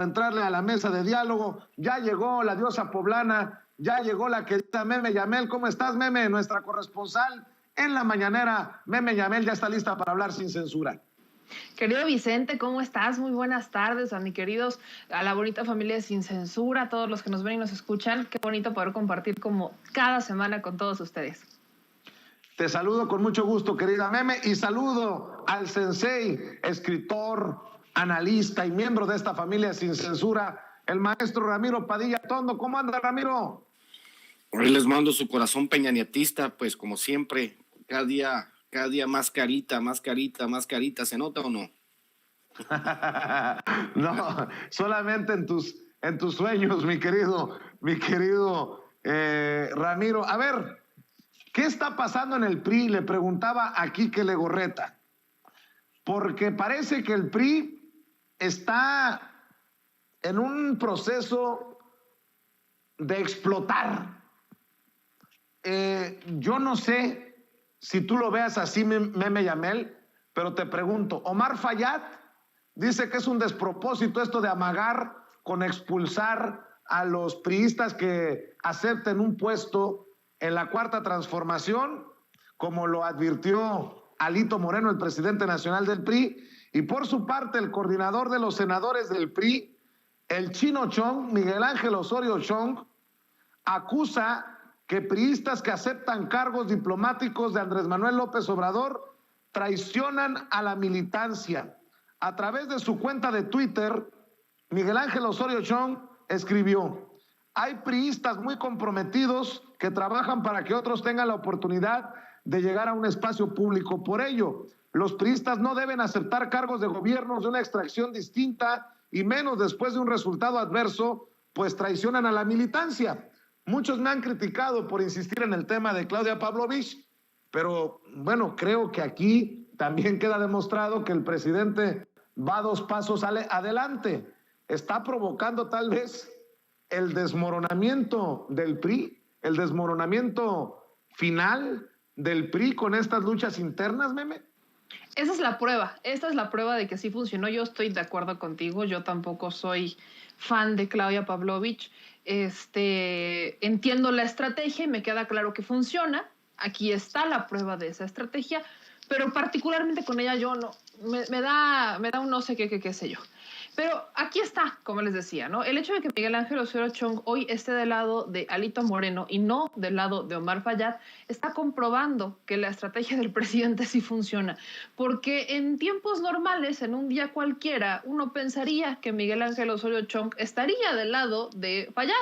entrarle a la mesa de diálogo. Ya llegó la diosa poblana, ya llegó la querida Meme Yamel. ¿Cómo estás, Meme? Nuestra corresponsal en la mañanera. Meme Yamel ya está lista para hablar sin censura. Querido Vicente, ¿cómo estás? Muy buenas tardes a a la bonita familia de Sin Censura, a todos los que nos ven y nos escuchan. Qué bonito poder compartir como cada semana con todos ustedes. Te saludo con mucho gusto, querida Meme, y saludo al sensei, escritor, analista y miembro de esta familia Sin Censura, el maestro Ramiro Padilla Tondo. ¿Cómo anda, Ramiro? Hoy les mando su corazón peñanietista, pues como siempre, cada día más carita, ¿se nota o no? No, solamente en tus sueños, mi querido Ramiro. A ver, ¿qué está pasando en el PRI? Le preguntaba a Quique Legorreta, porque parece que el PRI está en un proceso de explotar. Yo no sé si tú lo veas así, Meme Yamel, pero te pregunto, Omar Fayad dice que es un despropósito esto de amagar con expulsar a los priistas que acepten un puesto en la Cuarta Transformación, como lo advirtió Alito Moreno, el presidente nacional del PRI, y por su parte el coordinador de los senadores del PRI, el Chino Chong, Miguel Ángel Osorio Chong, acusa que priistas que aceptan cargos diplomáticos de Andrés Manuel López Obrador traicionan a la militancia. A través de su cuenta de Twitter, Miguel Ángel Osorio Chong escribió: hay priistas muy comprometidos que trabajan para que otros tengan la oportunidad de llegar a un espacio público. Por ello, los priistas no deben aceptar cargos de gobiernos de una extracción distinta y menos después de un resultado adverso, pues traicionan a la militancia. Muchos me han criticado por insistir en el tema de Claudia Pavlovich, pero bueno, creo que aquí también queda demostrado que el presidente va 2 pasos adelante. Está provocando tal vez el desmoronamiento del PRI, el desmoronamiento final del PRI con estas luchas internas, Meme. Esa es la prueba, esta es la prueba de que sí funcionó. Yo estoy de acuerdo contigo, yo tampoco soy fan de Claudia Pavlovich. Entiendo la estrategia y me queda claro que funciona. Aquí está la prueba de esa estrategia, pero particularmente con ella yo no, me da un no sé qué sé yo. Pero aquí está, como les decía, ¿no? El hecho de que Miguel Ángel Osorio Chong hoy esté del lado de Alito Moreno y no del lado de Omar Fayad está comprobando que la estrategia del presidente sí funciona. Porque en tiempos normales, en un día cualquiera, uno pensaría que Miguel Ángel Osorio Chong estaría del lado de Fayad.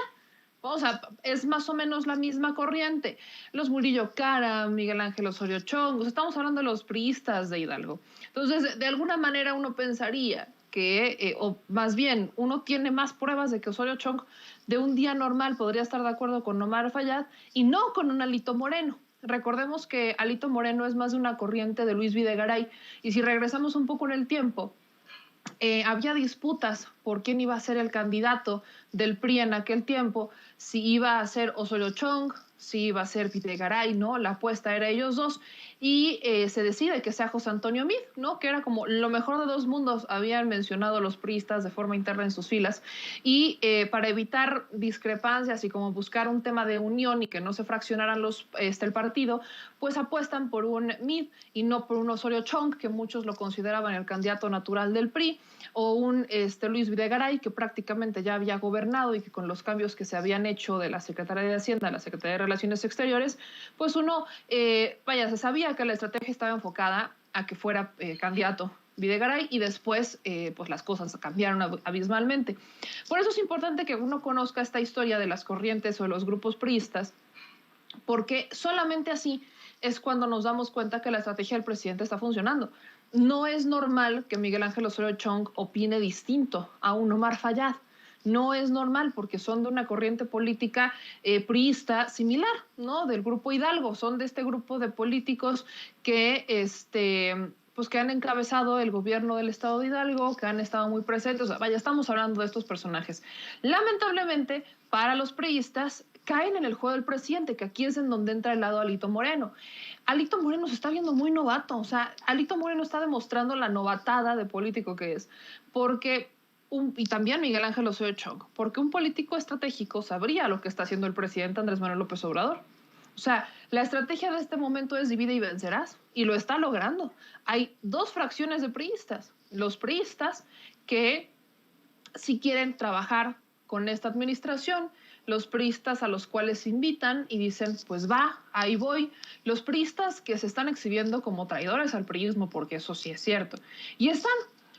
O sea, es más o menos la misma corriente. Los Murillo Karam, Miguel Ángel Osorio Chong, o sea, estamos hablando de los priistas de Hidalgo. Entonces, de alguna manera uno pensaría que, o más bien, uno tiene más pruebas de que Osorio Chong de un día normal podría estar de acuerdo con Omar Fayad y no con un Alito Moreno. Recordemos que Alito Moreno es más de una corriente de Luis Videgaray, y si regresamos un poco en el tiempo, había disputas por quién iba a ser el candidato del PRI en aquel tiempo, si iba a ser Osorio Chong, si iba a ser Videgaray, ¿no? La apuesta era ellos dos, y se decide que sea José Antonio Meade, ¿no? Que era como lo mejor de 2 mundos, habían mencionado los priistas de forma interna en sus filas, y para evitar discrepancias y como buscar un tema de unión y que no se fraccionaran el partido, pues apuestan por un Meade y no por un Osorio Chong, que muchos lo consideraban el candidato natural del PRI, o un Luis Videgaray, que prácticamente ya había gobernado y que con los cambios que se habían hecho de la Secretaría de Hacienda a la Secretaría de Relaciones Exteriores, pues uno, se sabía que la estrategia estaba enfocada a que fuera candidato Videgaray, y después pues las cosas cambiaron abismalmente. Por eso es importante que uno conozca esta historia de las corrientes o de los grupos priistas, porque solamente así es cuando nos damos cuenta que la estrategia del presidente está funcionando. No es normal que Miguel Ángel Osorio Chong opine distinto a un Omar Fayad. No es normal porque son de una corriente política priista similar, ¿no? Del grupo Hidalgo. Son de este grupo de políticos que, pues que han encabezado el gobierno del estado de Hidalgo, que han estado muy presentes. O sea, vaya, estamos hablando de estos personajes. Lamentablemente, para los priistas, caen en el juego del presidente, que aquí es en donde entra el lado Alito Moreno. Alito Moreno se está viendo muy novato, o sea, Alito Moreno está demostrando la novatada de político que es, porque y también Miguel Ángel Osorio Chong, porque un político estratégico sabría lo que está haciendo el presidente Andrés Manuel López Obrador. O sea, la estrategia de este momento es divide y vencerás, y lo está logrando. Hay dos fracciones de priistas. Los priistas que sí quieren trabajar con esta administración, los priistas a los cuales invitan y dicen, pues va, ahí voy. Los priistas que se están exhibiendo como traidores al priismo, porque eso sí es cierto. Y están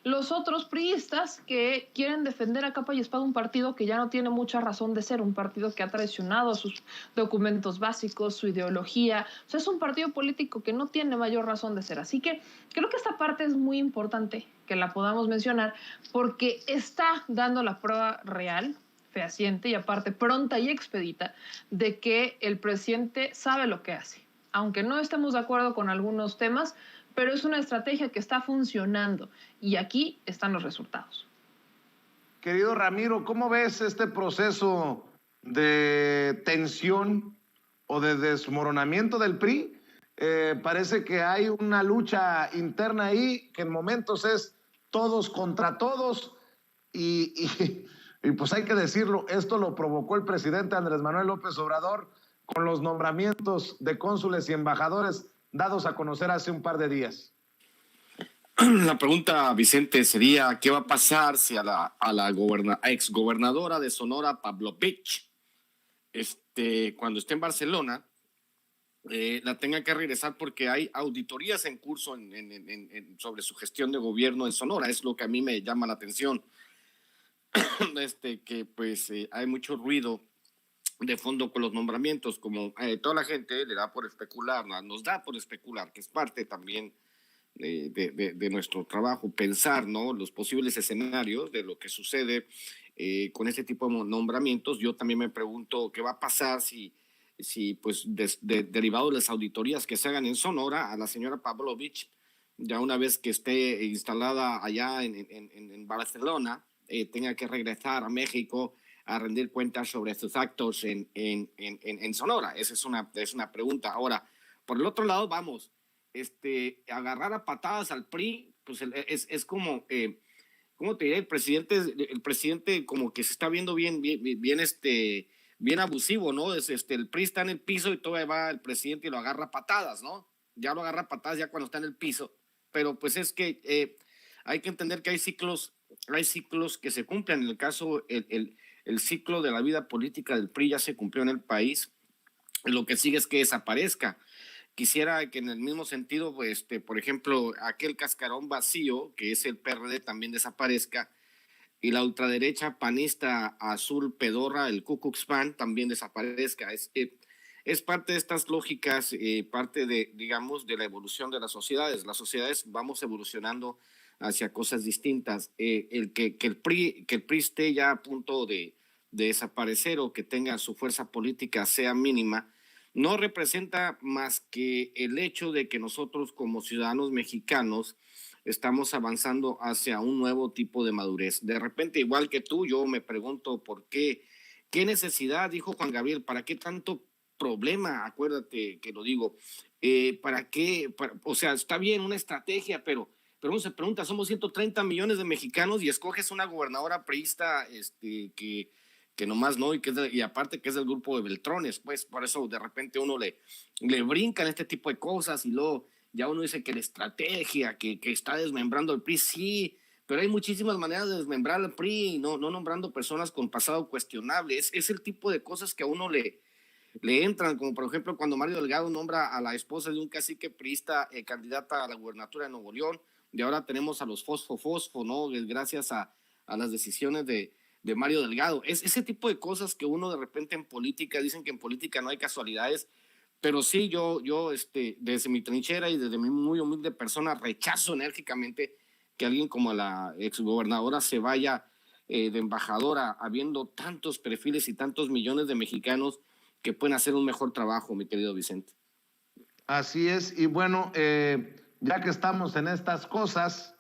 los otros priistas que quieren defender a capa y espada un partido que ya no tiene mucha razón de ser, un partido que ha traicionado sus documentos básicos, su ideología. O sea, es un partido político que no tiene mayor razón de ser. Así que creo que esta parte es muy importante que la podamos mencionar porque está dando la prueba real, fehaciente y aparte pronta y expedita de que el presidente sabe lo que hace. Aunque no estemos de acuerdo con algunos temas, pero es una estrategia que está funcionando y aquí están los resultados. Querido Ramiro, ¿cómo ves este proceso de tensión o de desmoronamiento del PRI? Parece que hay una lucha interna ahí que en momentos es todos contra todos y pues hay que decirlo, esto lo provocó el presidente Andrés Manuel López Obrador con los nombramientos de cónsules y embajadores dados a conocer hace un par de días. La pregunta, Vicente, sería, ¿qué va a pasar si a la exgobernadora de Sonora, Pavlovich, cuando esté en Barcelona, la tenga que regresar porque hay auditorías en curso sobre su gestión de gobierno en Sonora? Es lo que a mí me llama la atención, que pues hay mucho ruido de fondo con los nombramientos, como toda la gente le da por especular, nos da por especular, que es parte también de nuestro trabajo, pensar, ¿no?, los posibles escenarios de lo que sucede con este tipo de nombramientos. Yo también me pregunto qué va a pasar si pues, derivado de las auditorías que se hagan en Sonora, a la señora Pavlovich, ya una vez que esté instalada allá en Barcelona, tenga que regresar a México a rendir cuentas sobre sus actos en Sonora. Esa es una pregunta. Ahora, por el otro lado, vamos, agarrar a patadas al PRI, pues es como, ¿cómo te diré? El presidente como que se está viendo bien abusivo, ¿no? El PRI está en el piso y todavía va el presidente y lo agarra a patadas, ¿no? Ya lo agarra a patadas ya cuando está en el piso, pero pues es que hay que entender que hay ciclos que se cumplen. En el caso, el ciclo de la vida política del PRI ya se cumplió en el país, lo que sigue es que desaparezca. Quisiera que en el mismo sentido, pues, por ejemplo, aquel cascarón vacío, que es el PRD, también desaparezca, y la ultraderecha panista azul pedorra, el Ku Klux Klan, también desaparezca. Es parte de estas lógicas, parte de, digamos, de la evolución de las sociedades. Las sociedades vamos evolucionando hacia cosas distintas. Que el PRI esté ya a punto de desaparecer o que tenga su fuerza política sea mínima, no representa más que el hecho de que nosotros como ciudadanos mexicanos estamos avanzando hacia un nuevo tipo de madurez. De repente, igual que tú, yo me pregunto por qué necesidad, dijo Juan Gabriel, ¿para qué tanto problema? Acuérdate que lo digo, ¿para qué? O sea, está bien una estrategia, pero uno se pregunta, somos 130 millones de mexicanos y escoges una gobernadora priista que nomás no, y aparte que es del grupo de Beltrones, pues por eso de repente uno le brincan este tipo de cosas y luego ya uno dice que la estrategia, que está desmembrando el PRI, sí, pero hay muchísimas maneras de desmembrar al PRI, no nombrando personas con pasado cuestionable. Es el tipo de cosas que a uno le entran, como por ejemplo cuando Mario Delgado nombra a la esposa de un cacique priista candidata a la gubernatura de Nuevo León, y ahora tenemos a los fosfo, ¿no? Gracias a las decisiones de Mario Delgado. Es ese tipo de cosas que uno de repente en política, dicen que en política no hay casualidades, pero sí, yo desde mi trinchera y desde mi muy humilde persona rechazo enérgicamente que alguien como la exgobernadora se vaya de embajadora, habiendo tantos perfiles y tantos millones de mexicanos que pueden hacer un mejor trabajo, mi querido Vicente. Así es, y bueno, ya que estamos en estas cosas,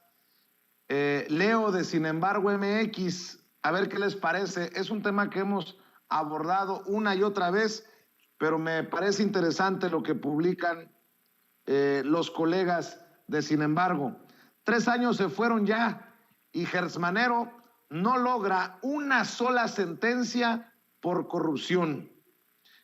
leo de Sin embargo MX, a ver qué les parece. Es un tema que hemos abordado una y otra vez, pero me parece interesante lo que publican los colegas de Sin embargo. 3 años se fueron ya y Gersmanero no logra una sola sentencia por corrupción.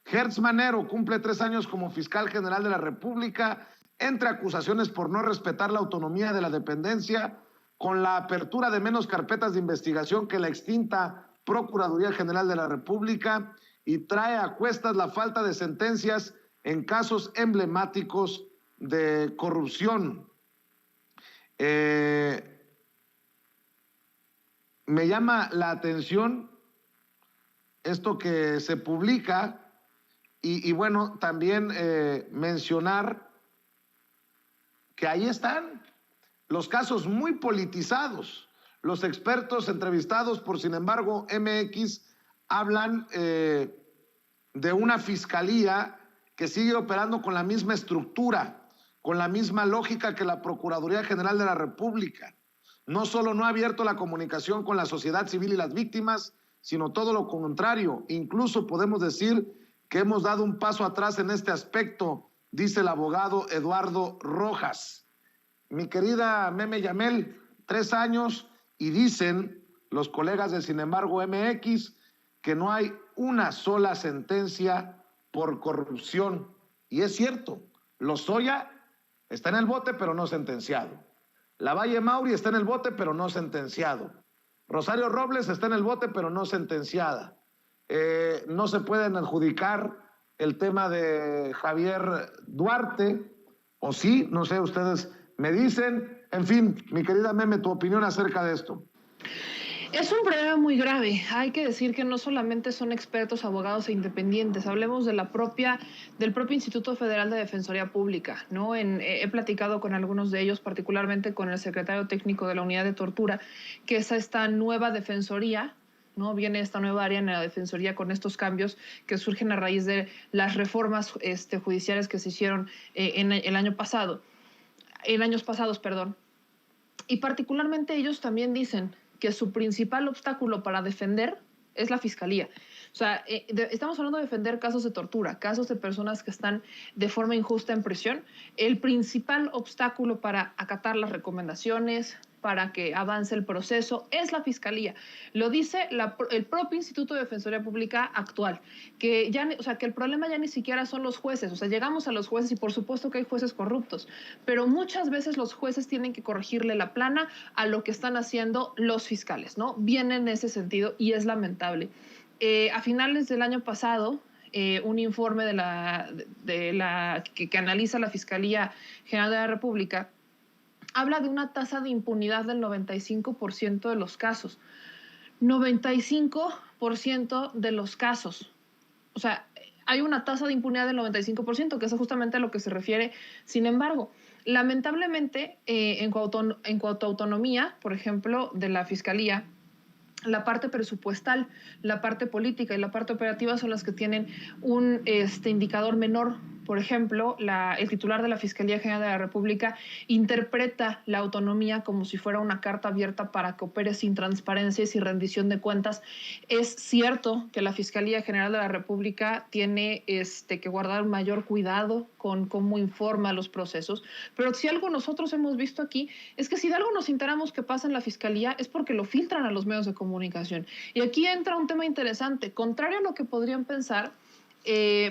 Hertz Manero cumple 3 años como fiscal general de la República, entre acusaciones por no respetar la autonomía de la dependencia, con la apertura de menos carpetas de investigación que la extinta Procuraduría General de la República, y trae a cuestas la falta de sentencias en casos emblemáticos de corrupción. Me llama la atención esto que se publica y bueno, también mencionar que ahí están los casos muy politizados. Los expertos entrevistados por, sin embargo, MX hablan de una fiscalía que sigue operando con la misma estructura, con la misma lógica que la Procuraduría General de la República. No solo no ha abierto la comunicación con la sociedad civil y las víctimas, sino todo lo contrario. Incluso podemos decir que hemos dado un paso atrás en este aspecto, dice el abogado Eduardo Rojas. Mi querida Meme Yamel, 3 años y dicen los colegas de Sin embargo MX que no hay una sola sentencia por corrupción. Y es cierto, Lozoya está en el bote pero no sentenciado. Lavalle Mauri está en el bote pero no sentenciado. Rosario Robles está en el bote pero no sentenciada. No se pueden adjudicar el tema de Javier Duarte, o sí, no sé, ustedes me dicen. En fin, mi querida Meme, tu opinión acerca de esto. Es un problema muy grave. Hay que decir que no solamente son expertos, abogados e independientes. Hablemos del propio Instituto Federal de Defensoría Pública, ¿no? He platicado con algunos de ellos, particularmente con el secretario técnico de la Unidad de Tortura, que es esta nueva defensoría, ¿no? Viene esta nueva área en la defensoría con estos cambios que surgen a raíz de las reformas judiciales que se hicieron en años pasados, perdón. Y particularmente ellos también dicen que su principal obstáculo para defender es la fiscalía. O sea, estamos hablando de defender casos de tortura, casos de personas que están de forma injusta en prisión. El principal obstáculo para acatar las recomendaciones, para que avance el proceso, es la fiscalía. Lo dice el propio Instituto de Defensoría Pública actual, que el problema ya ni siquiera son los jueces. O sea, llegamos a los jueces y por supuesto que hay jueces corruptos, pero muchas veces los jueces tienen que corregirle la plana a lo que están haciendo los fiscales, ¿no? Viene en ese sentido y es lamentable. A finales del año pasado, un informe que analiza la Fiscalía General de la República habla de una tasa de impunidad del 95% de los casos. 95% de los casos. O sea, hay una tasa de impunidad del 95%, que es justamente a lo que se refiere. Sin embargo, lamentablemente, en cuanto a autonomía, por ejemplo, de la Fiscalía, la parte presupuestal, la parte política y la parte operativa son las que tienen un indicador menor. Por ejemplo, el titular de la Fiscalía General de la República interpreta la autonomía como si fuera una carta abierta para que opere sin transparencia y sin rendición de cuentas. Es cierto que la Fiscalía General de la República tiene que guardar mayor cuidado con cómo informa los procesos, pero si algo nosotros hemos visto aquí es que si de algo nos enteramos que pasa en la Fiscalía es porque lo filtran a los medios de comunicación. Y aquí entra un tema interesante, contrario a lo que podrían pensar,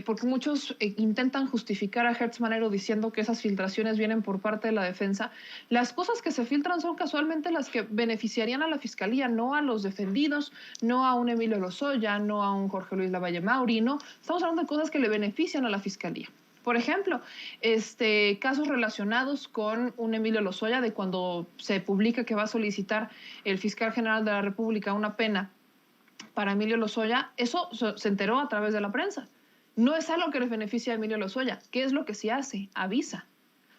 porque muchos intentan justificar a Hertz Manero diciendo que esas filtraciones vienen por parte de la defensa. Las cosas que se filtran son casualmente las que beneficiarían a la Fiscalía, no a los defendidos, no a un Emilio Lozoya, no a un Jorge Luis Lavalle Mauri, no. Estamos hablando de cosas que le benefician a la Fiscalía. Por ejemplo, casos relacionados con un Emilio Lozoya, de cuando se publica que va a solicitar el fiscal general de la República una pena para Emilio Lozoya, eso se enteró a través de la prensa. No es algo que les beneficia a Emilio Lozoya. ¿Qué es lo que sí hace? Avisa.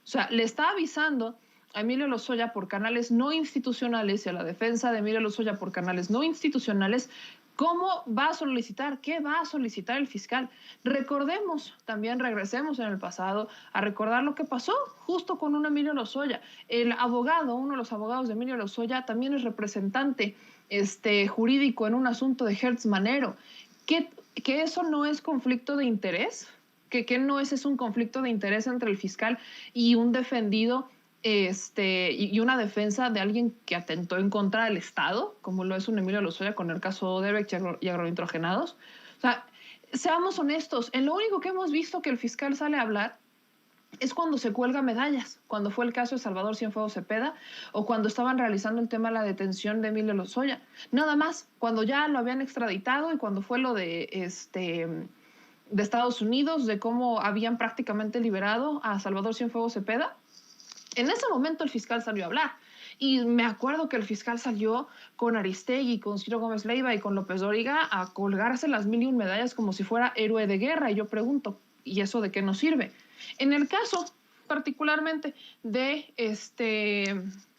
O sea, le está avisando a Emilio Lozoya por canales no institucionales y a la defensa de Emilio Lozoya por canales no institucionales cómo va a solicitar, qué va a solicitar el fiscal. Recordemos, también regresemos en el pasado a recordar lo que pasó justo con un Emilio Lozoya. El abogado, uno de los abogados de Emilio Lozoya, también es representante jurídico en un asunto de Hertz Manero. ¿Que eso no es conflicto de interés? ¿Que no es un conflicto de interés entre el fiscal y un defendido y una defensa de alguien que atentó en contra del Estado, como lo es un Emilio Lozoya con el caso Odebrecht y agronitrogenados. O sea, seamos honestos, en lo único que hemos visto que el fiscal sale a hablar es cuando se cuelga medallas, cuando fue el caso de Salvador Cienfuegos Cepeda o cuando estaban realizando el tema de la detención de Emilio Lozoya. Nada más, cuando ya lo habían extraditado y cuando fue lo de Estados Unidos, de cómo habían prácticamente liberado a Salvador Cienfuegos Cepeda, en ese momento el fiscal salió a hablar. Y me acuerdo que el fiscal salió con Aristegui, con Ciro Gómez Leiva y con López Dóriga a colgarse las 1001 medallas como si fuera héroe de guerra. Y yo pregunto, ¿y eso de qué nos sirve? En el caso particularmente de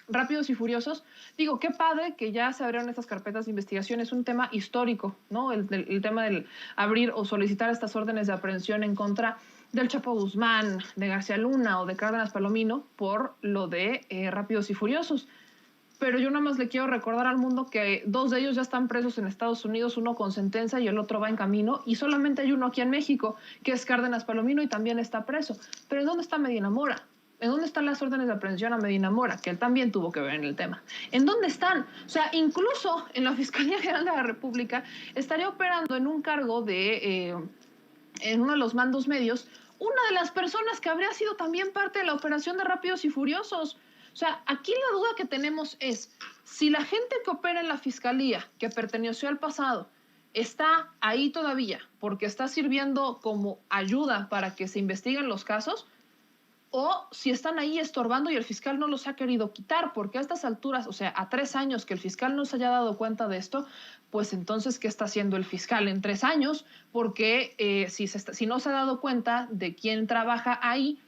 Rápidos y Furiosos, digo, qué padre que ya se abrieron estas carpetas de investigación, es un tema histórico, ¿no? El tema del abrir o solicitar estas órdenes de aprehensión en contra del Chapo Guzmán, de García Luna o de Cárdenas Palomino por lo de Rápidos y Furiosos. Pero yo nada más le quiero recordar al mundo que 2 de ellos ya están presos en Estados Unidos, uno con sentencia y el otro va en camino, y solamente hay uno aquí en México, que es Cárdenas Palomino, y también está preso. Pero ¿en dónde está Medina Mora? ¿En dónde están las órdenes de aprehensión a Medina Mora? Que él también tuvo que ver en el tema. ¿En dónde están? O sea, incluso en la Fiscalía General de la República estaría operando en un cargo en uno de los mandos medios, una de las personas que habría sido también parte de la operación de Rápidos y Furiosos. O sea, aquí la duda que tenemos es, si la gente que opera en la Fiscalía, que perteneció al pasado, está ahí todavía porque está sirviendo como ayuda para que se investiguen los casos, o si están ahí estorbando y el fiscal no los ha querido quitar, porque a estas alturas, o sea, a 3 años que el fiscal no se haya dado cuenta de esto, pues entonces, ¿qué está haciendo el fiscal en 3 años? Porque si no se ha dado cuenta de quién trabaja ahí,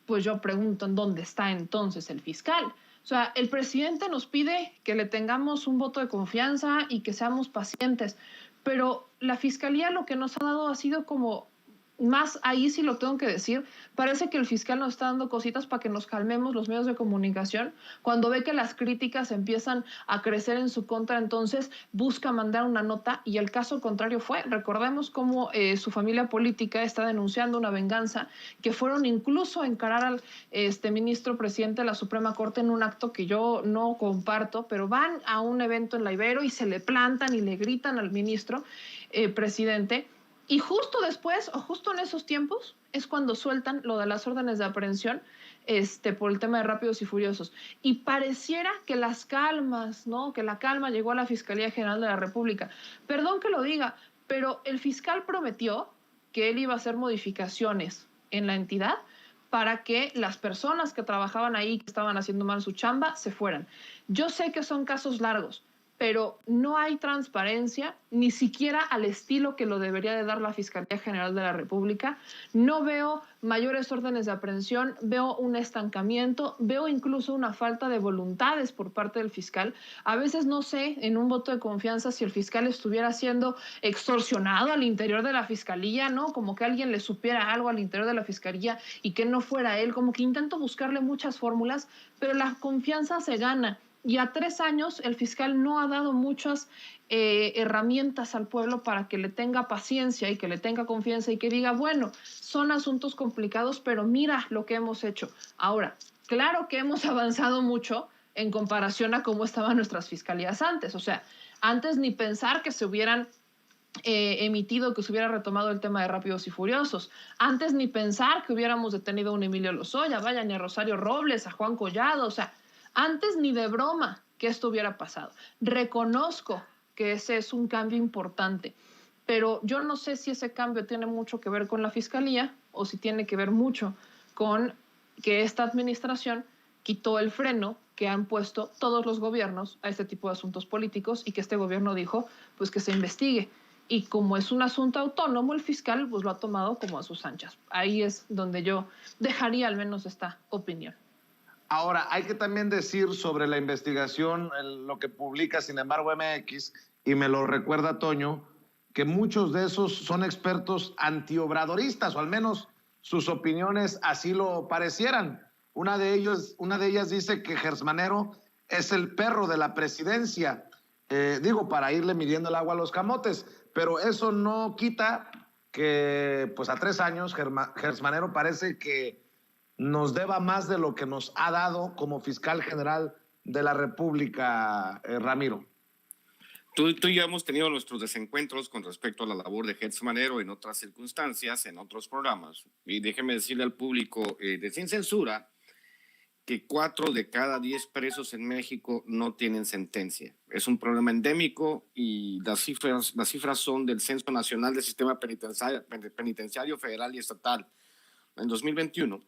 pues yo pregunto, ¿en dónde está entonces el fiscal? O sea, el presidente nos pide que le tengamos un voto de confianza y que seamos pacientes, pero la fiscalía lo que nos ha dado ha sido como más, ahí sí lo tengo que decir, parece que el fiscal nos está dando cositas para que nos calmemos los medios de comunicación. Cuando ve que las críticas empiezan a crecer en su contra, entonces busca mandar una nota, y el caso contrario fue, recordemos cómo su familia política está denunciando una venganza, que fueron incluso a encarar al ministro presidente de la Suprema Corte en un acto que yo no comparto, pero van a un evento en la Ibero y se le plantan y le gritan al ministro presidente. Y justo después, o justo en esos tiempos, es cuando sueltan lo de las órdenes de aprehensión por el tema de Rápidos y Furiosos. Y pareciera que las calmas, ¿no? Que la calma llegó a la Fiscalía General de la República. Perdón que lo diga, pero el fiscal prometió que él iba a hacer modificaciones en la entidad para que las personas que trabajaban ahí, que estaban haciendo mal su chamba, se fueran. Yo sé que son casos largos, pero no hay transparencia, ni siquiera al estilo que lo debería de dar la Fiscalía General de la República. No veo mayores órdenes de aprehensión, veo un estancamiento, veo incluso una falta de voluntades por parte del fiscal. A veces no sé, en un voto de confianza, si el fiscal estuviera siendo extorsionado al interior de la Fiscalía, ¿no? Como que alguien le supiera algo al interior de la Fiscalía y que no fuera él, como que intento buscarle muchas fórmulas, pero la confianza se gana. Y a 3 años el fiscal no ha dado muchas herramientas al pueblo para que le tenga paciencia y que le tenga confianza y que diga, bueno, son asuntos complicados, pero mira lo que hemos hecho. Ahora, claro que hemos avanzado mucho en comparación a cómo estaban nuestras fiscalías antes. O sea, antes ni pensar que se hubieran emitido, que se hubiera retomado el tema de Rápidos y Furiosos. Antes ni pensar que hubiéramos detenido a un Emilio Lozoya, vaya, ni a Rosario Robles, a Juan Collado, o sea, antes ni de broma que esto hubiera pasado. Reconozco que ese es un cambio importante, pero yo no sé si ese cambio tiene mucho que ver con la Fiscalía o si tiene que ver mucho con que esta administración quitó el freno que han puesto todos los gobiernos a este tipo de asuntos políticos y que este gobierno dijo pues que se investigue. Y como es un asunto autónomo, el fiscal pues lo ha tomado como a sus anchas. Ahí es donde yo dejaría al menos esta opinión. Ahora, hay que también decir sobre la investigación, lo que publica Sin embargo MX, y me lo recuerda Toño, que muchos de esos son expertos antiobradoristas, o al menos sus opiniones así lo parecieran. Una de ellas dice que Gersmanero es el perro de la presidencia, para irle midiendo el agua a los camotes, pero eso no quita que pues a 3 años Gersmanero parece que nos deba más de lo que nos ha dado como fiscal general de la República, Ramiro. Tú y yo hemos tenido nuestros desencuentros con respecto a la labor de Gertz Manero en otras circunstancias, en otros programas. Y déjeme decirle al público de Sin Censura que 4 de cada 10 presos en México no tienen sentencia. Es un problema endémico y las cifras son del Censo Nacional del Sistema Penitenciario Federal y Estatal. En 2021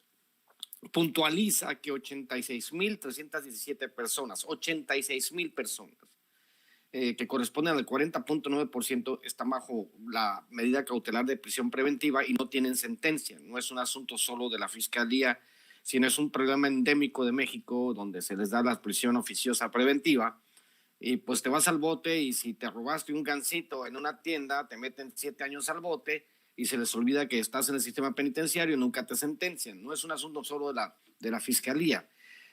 puntualiza que 86,317 personas, 86,000 personas, que corresponden al 40.9%, están bajo la medida cautelar de prisión preventiva y no tienen sentencia. No es un asunto solo de la Fiscalía, sino es un problema endémico de México donde se les da la prisión oficiosa preventiva y pues te vas al bote y si te robaste un gansito en una tienda te meten 7 años al bote y se les olvida que estás en el sistema penitenciario y nunca te sentencian. No es un asunto solo de la Fiscalía,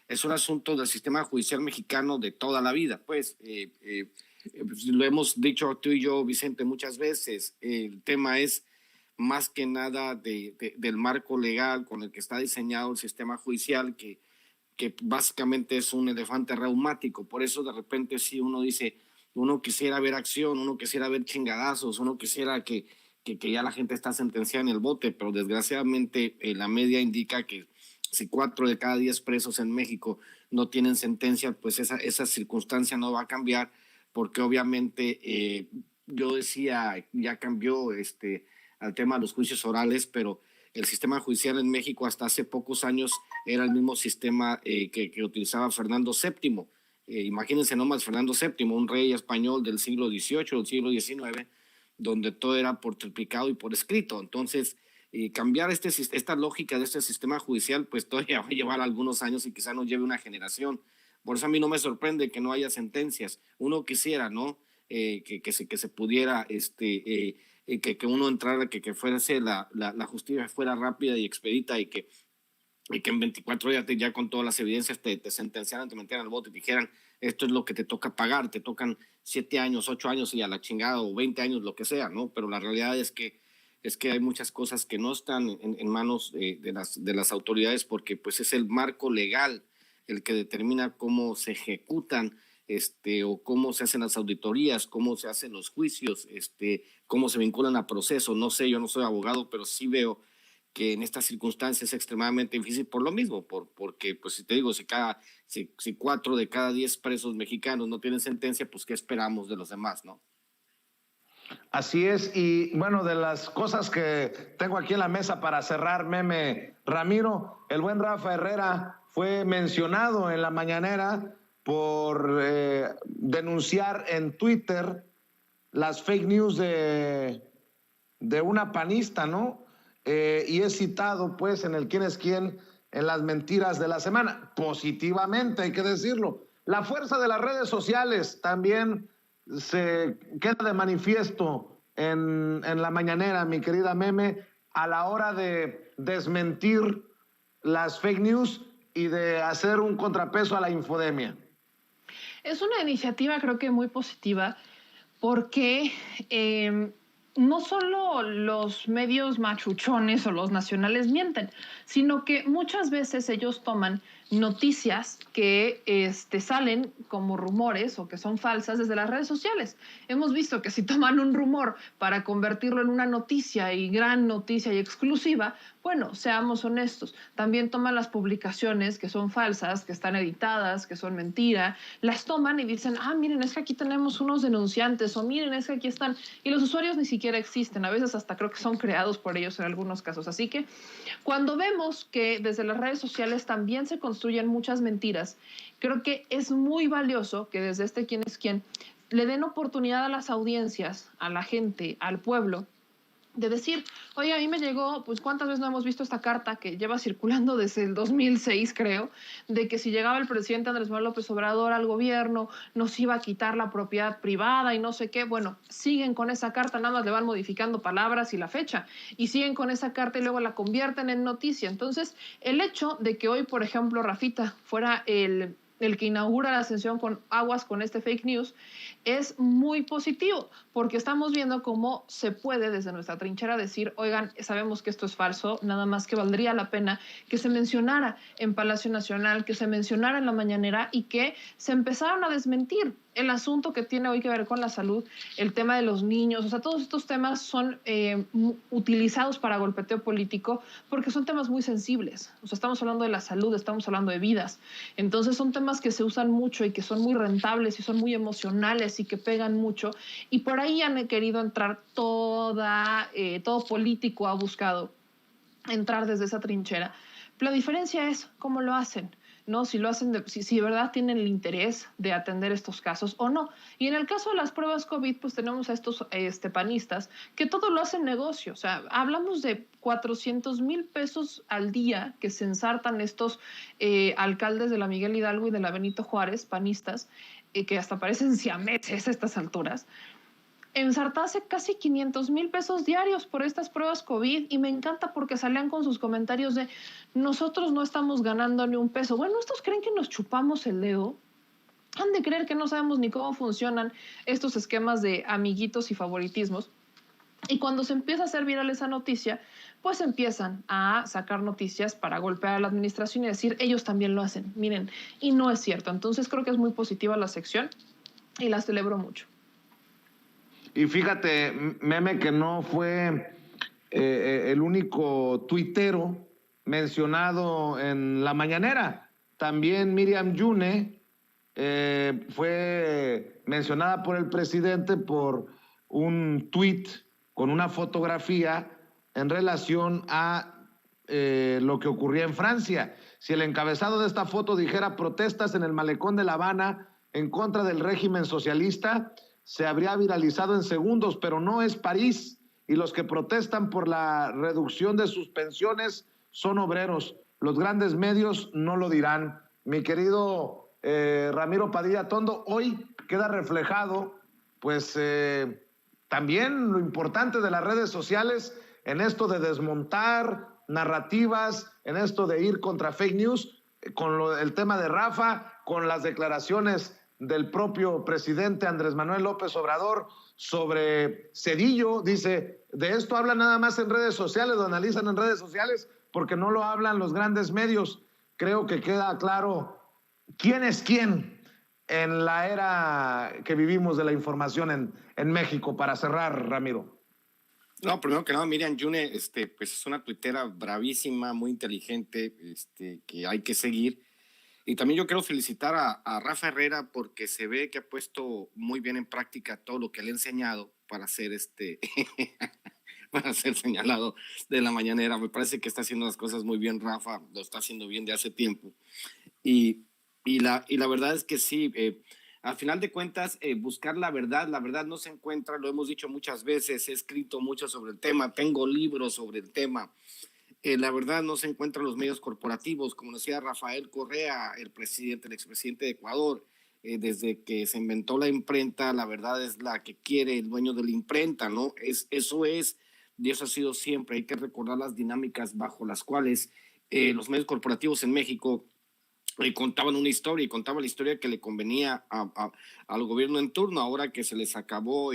es un asunto del sistema judicial mexicano de toda la vida. Pues lo hemos dicho tú y yo, Vicente, muchas veces. El tema es más que nada del marco legal con el que está diseñado el sistema judicial, que básicamente es un elefante reumático. Por eso de repente sí uno dice, uno quisiera ver acción, uno quisiera ver chingadazos, uno quisiera que ya la gente está sentenciada en el bote, pero desgraciadamente la media indica que si 4 de cada 10 presos en México no tienen sentencia, pues esa circunstancia no va a cambiar, porque obviamente yo decía, ya cambió al tema de los juicios orales, pero el sistema judicial en México hasta hace pocos años era el mismo sistema que utilizaba Fernando VII. Imagínense nomás Fernando VII, un rey español del siglo XVIII, del siglo XIX, donde todo era por triplicado y por escrito. Entonces, cambiar esta lógica de este sistema judicial, pues todavía va a llevar algunos años y quizá nos lleve una generación. Por eso a mí no me sorprende que no haya sentencias. Uno quisiera, ¿no? Que se pudiera, que uno entrara, que fuese la justicia fuera rápida y expedita y que en 24 horas ya con todas las evidencias te sentenciaran, te metieran al bote y dijeran, esto es lo que te toca pagar, te tocan 7 años, 8 años y a la chingada, o 20 años, lo que sea, ¿no? Pero la realidad es que hay muchas cosas que no están en manos de las autoridades, porque pues es el marco legal el que determina cómo se ejecutan o cómo se hacen las auditorías, cómo se hacen los juicios, cómo se vinculan a procesos. No sé, yo no soy abogado, pero sí veo que en estas circunstancias es extremadamente difícil por lo mismo, porque, pues si te digo, si 4 de cada 10 presos mexicanos no tienen sentencia, pues ¿qué esperamos de los demás, no? Así es, y bueno, de las cosas que tengo aquí en la mesa para cerrar, Meme, Ramiro, el buen Rafa Herrera fue mencionado en la mañanera por denunciar en Twitter las fake news de una panista, ¿no? Y es citado, pues, en el quién es quién en las mentiras de la semana. Positivamente, hay que decirlo. La fuerza de las redes sociales también se queda de manifiesto en la mañanera, mi querida Meme, a la hora de desmentir las fake news y de hacer un contrapeso a la infodemia. Es una iniciativa creo que muy positiva porque no solo los medios machuchones o los nacionales mienten, sino que muchas veces ellos toman noticias que salen como rumores o que son falsas desde las redes sociales. Hemos visto que si toman un rumor para convertirlo en una noticia y gran noticia y exclusiva, bueno, seamos honestos, también toman las publicaciones que son falsas, que están editadas, que son mentira, las toman y dicen, miren, es que aquí tenemos unos denunciantes, o miren, es que aquí están, y los usuarios ni siquiera existen, a veces hasta creo que son creados por ellos en algunos casos. Así que cuando vemos que desde las redes sociales también se construyen muchas mentiras, creo que es muy valioso que desde quién es quién le den oportunidad a las audiencias, a la gente, al pueblo, de decir, oye, a mí me llegó, pues cuántas veces no hemos visto esta carta que lleva circulando desde el 2006, creo, de que si llegaba el presidente Andrés Manuel López Obrador al gobierno, nos iba a quitar la propiedad privada y no sé qué. Bueno, siguen con esa carta, nada más le van modificando palabras y la fecha, y siguen con esa carta y luego la convierten en noticia. Entonces, el hecho de que hoy, por ejemplo, Rafita fuera el el que inaugura la sesión con aguas con este fake news, es muy positivo, porque estamos viendo cómo se puede desde nuestra trinchera decir, oigan, sabemos que esto es falso, nada más que valdría la pena que se mencionara en Palacio Nacional, que se mencionara en la mañanera y que se empezaron a desmentir. El asunto que tiene hoy que ver con la salud, el tema de los niños, o sea, todos estos temas son utilizados para golpeteo político porque son temas muy sensibles. O sea, estamos hablando de la salud, estamos hablando de vidas. Entonces son temas que se usan mucho y que son muy rentables y son muy emocionales y que pegan mucho. Y por ahí han querido entrar todo político ha buscado entrar desde esa trinchera. La diferencia es cómo lo hacen, ¿no? Si lo hacen, si de verdad tienen el interés de atender estos casos o no. Y en el caso de las pruebas COVID, pues tenemos a estos panistas que todo lo hacen negocio. O sea, hablamos de 400,000 pesos al día que se ensartan estos alcaldes de la Miguel Hidalgo y de la Benito Juárez, panistas, que hasta parecen siameses a estas alturas, ensartase casi 500,000 pesos diarios por estas pruebas COVID, y me encanta porque salían con sus comentarios de nosotros no estamos ganando ni un peso. Bueno, ¿estos creen que nos chupamos el dedo? Han de creer que no sabemos ni cómo funcionan estos esquemas de amiguitos y favoritismos. Y cuando se empieza a hacer viral esa noticia, pues empiezan a sacar noticias para golpear a la administración y decir, ellos también lo hacen, miren, y no es cierto. Entonces creo que es muy positiva la sección y la celebro mucho. Y fíjate, Meme, que no fue el único tuitero mencionado en la mañanera. También Miriam Yune fue mencionada por el presidente por un tuit con una fotografía en relación a lo que ocurría en Francia. Si el encabezado de esta foto dijera protestas en el malecón de La Habana en contra del régimen socialista, se habría viralizado en segundos, pero no es París, y los que protestan por la reducción de sus pensiones son obreros. Los grandes medios no lo dirán. Mi querido Ramiro Padilla Tondo, hoy queda reflejado pues también lo importante de las redes sociales en esto de desmontar narrativas, en esto de ir contra fake news, con el tema de Rafa, con las declaraciones del propio presidente Andrés Manuel López Obrador sobre Cedillo. Dice, de esto hablan nada más en redes sociales, lo analizan en redes sociales, porque no lo hablan los grandes medios. Creo que queda claro quién es quién en la era que vivimos de la información en México. Para cerrar, Ramiro. No, primero que nada, Miriam Yune, pues es una tuitera bravísima, muy inteligente, que hay que seguir. Y también yo quiero felicitar a Rafa Herrera porque se ve que ha puesto muy bien en práctica todo lo que le he enseñado para ser para ser señalado de la mañanera. Me parece que está haciendo las cosas muy bien, Rafa, lo está haciendo bien de hace tiempo. Y la verdad es que sí, al final de cuentas, buscar la verdad no se encuentra, lo hemos dicho muchas veces, he escrito mucho sobre el tema, tengo libros sobre el tema. La verdad no se encuentra en los medios corporativos, como decía Rafael Correa, el expresidente de Ecuador. Desde que se inventó la imprenta, la verdad es la que quiere el dueño de la imprenta, ¿no? Eso es, y eso ha sido siempre. Hay que recordar las dinámicas bajo las cuales los medios corporativos en México contaban una historia, y contaban la historia que le convenía al gobierno en turno. Ahora que se les acabó,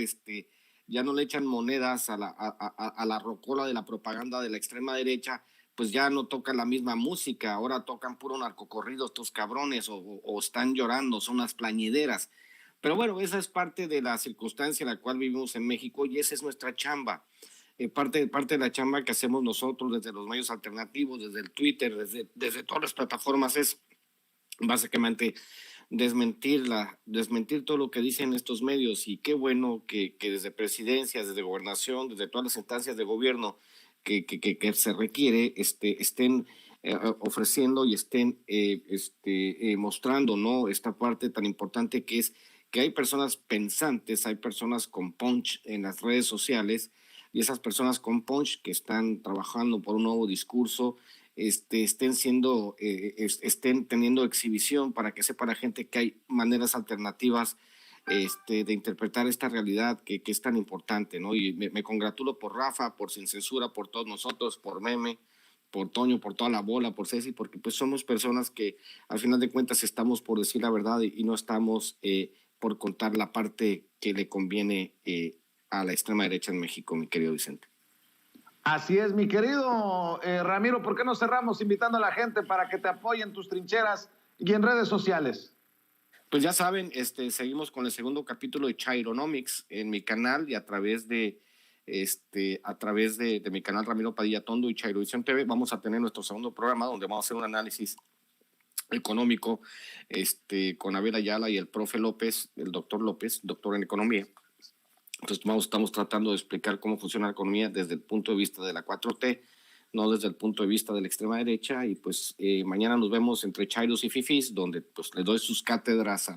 ya no le echan monedas a la rocola de la propaganda de la extrema derecha, pues ya no tocan la misma música, ahora tocan puro narcocorrido estos cabrones, o están llorando, son unas plañideras. Pero bueno, esa es parte de la circunstancia en la cual vivimos en México, y esa es nuestra chamba. Parte de la chamba que hacemos nosotros desde los medios alternativos, desde el Twitter, desde todas las plataformas, es básicamente desmentir todo lo que dicen estos medios. Y qué bueno que desde presidencias, desde gobernación, desde todas las instancias de gobierno que se requiere, estén ofreciendo y estén mostrando, ¿no?, esta parte tan importante que es que hay personas pensantes, hay personas con punch en las redes sociales, y esas personas con punch que están trabajando por un nuevo discurso, estén teniendo exhibición para que sepa la gente que hay maneras alternativas de interpretar esta realidad que es tan importante, ¿no? Y me congratulo por Rafa, por Sin Censura, por todos nosotros, por Meme, Toño, por toda la bola, por Ceci, porque pues somos personas que al final de cuentas estamos por decir la verdad y no estamos por contar la parte que le conviene a la extrema derecha en México, mi querido Vicente. Así es, mi querido Ramiro, ¿por qué no cerramos invitando a la gente para que te apoye en tus trincheras y en redes sociales? Pues ya saben, seguimos con el segundo capítulo de Chaironomics en mi canal y a través de mi canal Ramiro Padilla Tondo y Chairovisión TV vamos a tener nuestro segundo programa donde vamos a hacer un análisis económico con Abel Ayala y el profe López, el doctor López, doctor en economía. Entonces estamos tratando de explicar cómo funciona la economía desde el punto de vista de la 4T, no desde el punto de vista de la extrema derecha. Y pues mañana nos vemos entre Chairos y Fifis, donde pues le doy sus cátedras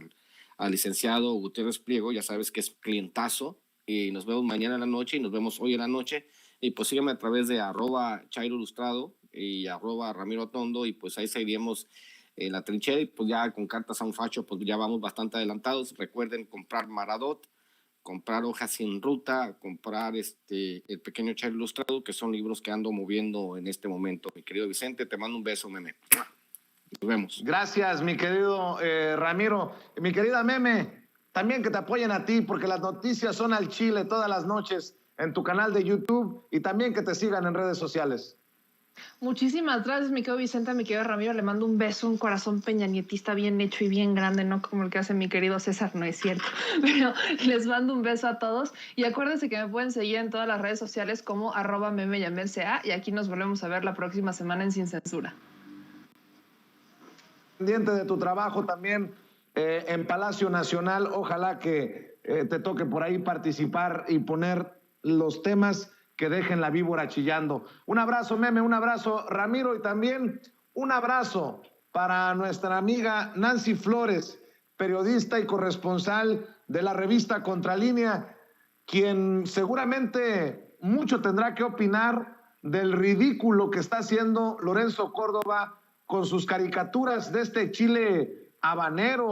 al licenciado Gutiérrez Pliego, ya sabes que es clientazo. Y nos vemos mañana en la noche y nos vemos hoy en la noche. Y pues sígueme a través de @Chairo_Ilustrado y @Ramiro Tondo, y pues ahí seguiremos la trinchera. Y pues ya con Cartas a un Facho, pues ya vamos bastante adelantados. Recuerden comprar Maradot, comprar Hojas sin Ruta, comprar El Pequeño Chairo Ilustrado, que son libros que ando moviendo en este momento. Mi querido Vicente, te mando un beso, Meme. Nos vemos. Gracias, mi querido Ramiro. Mi querida Meme, también que te apoyen a ti, porque las noticias son al chile todas las noches en tu canal de YouTube, y también que te sigan en redes sociales. Muchísimas gracias, mi querido Vicente, mi querido Ramiro. Le mando un beso, un corazón peñanietista bien hecho y bien grande, no como el que hace mi querido César, no es cierto. Pero les mando un beso a todos. Y acuérdense que me pueden seguir en todas las redes sociales como @memeyamelca. Y aquí nos volvemos a ver la próxima semana en Sin Censura. Pendiente de tu trabajo también en Palacio Nacional. Ojalá que te toque por ahí participar y poner los temas que dejen la víbora chillando. Un abrazo, Meme, un abrazo, Ramiro, y también un abrazo para nuestra amiga Nancy Flores, periodista y corresponsal de la revista Contralínea, quien seguramente mucho tendrá que opinar del ridículo que está haciendo Lorenzo Córdoba con sus caricaturas de este chile habanero.